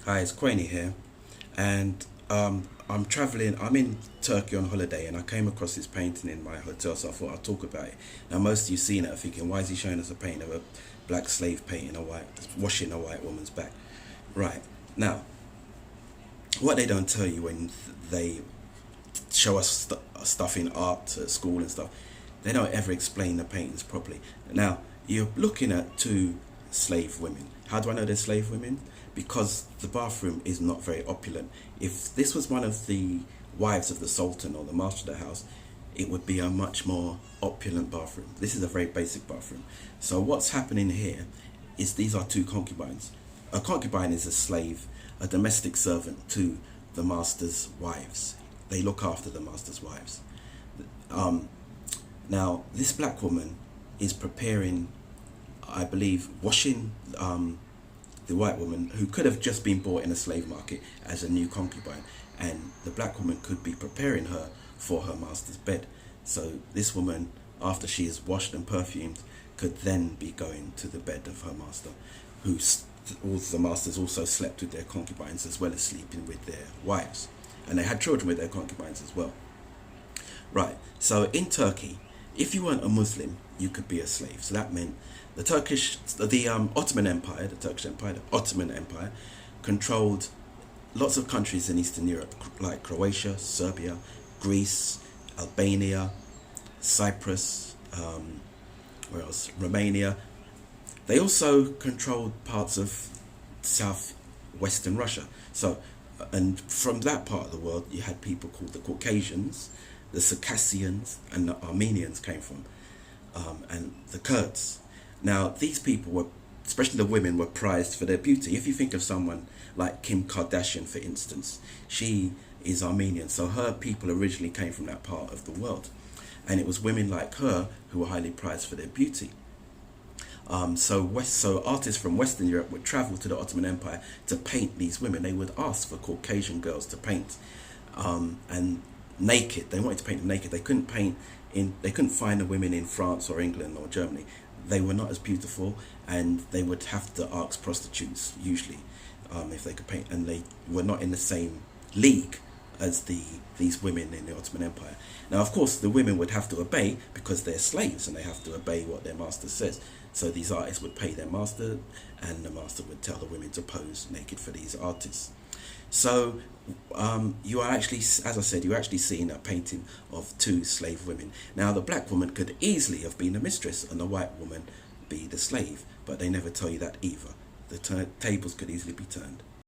Hi, it's Queenie here, and I'm traveling. I'm in Turkey on holiday, and I came across this painting in my hotel, so I thought I'd talk about it. Now, most of you seen it, are thinking, why is he showing us a painting of a black slave painting washing a white woman's back? Right now, what they don't tell you when they show us stuff in art at school and stuff, they don't ever explain the paintings properly. Now, you're looking at two slave women. How do I know they're slave women? Because the bathroom is not very opulent. If this was one of the wives of the Sultan or the master of the house, it would be a much more opulent bathroom. This is a very basic bathroom. So what's happening here is these are two concubines. A concubine is a slave, a domestic servant to the master's wives. They look after the master's wives. Now, this black woman is preparing, I believe, washing the white woman, who could have just been bought in a slave market as a new concubine, and the black woman could be preparing her for her master's bed. So this woman, after she is washed and perfumed, could then be going to the bed of her master, who all the masters also slept with their concubines as well as sleeping with their wives, and they had children with their concubines as well. Right, so in Turkey, if you weren't a Muslim, you could be a slave. So that meant the Ottoman Empire, the Turkish Empire, the Ottoman Empire, controlled lots of countries in Eastern Europe, like Croatia, Serbia, Greece, Albania, Cyprus, where else? Romania. They also controlled parts of southwestern Russia. So, and from that part of the world, you had people called the Caucasians, the Circassians, and the Armenians came from, and the Kurds. Now, these people were, especially the women, were prized for their beauty. If you think of someone like Kim Kardashian, for instance, she is Armenian, so her people originally came from that part of the world. And it was women like her who were highly prized for their beauty. So artists from Western Europe would travel to the Ottoman Empire to paint these women. They would ask for Caucasian girls to paint, and naked. They wanted to paint them naked. They couldn't They couldn't find the women in France or England or Germany. They were not as beautiful, and they would have to ask prostitutes usually if they could paint, and they were not in the same league as these women in the Ottoman Empire. Now, of course, the women would have to obey because they're slaves and they have to obey what their master says. So these artists would pay their master, and the master would tell the women to pose naked for these artists. So you are actually, as I said, you're actually seeing a painting of two slave women. Now, the black woman could easily have been the mistress and the white woman be the slave, but they never tell you that either. The tables could easily be turned.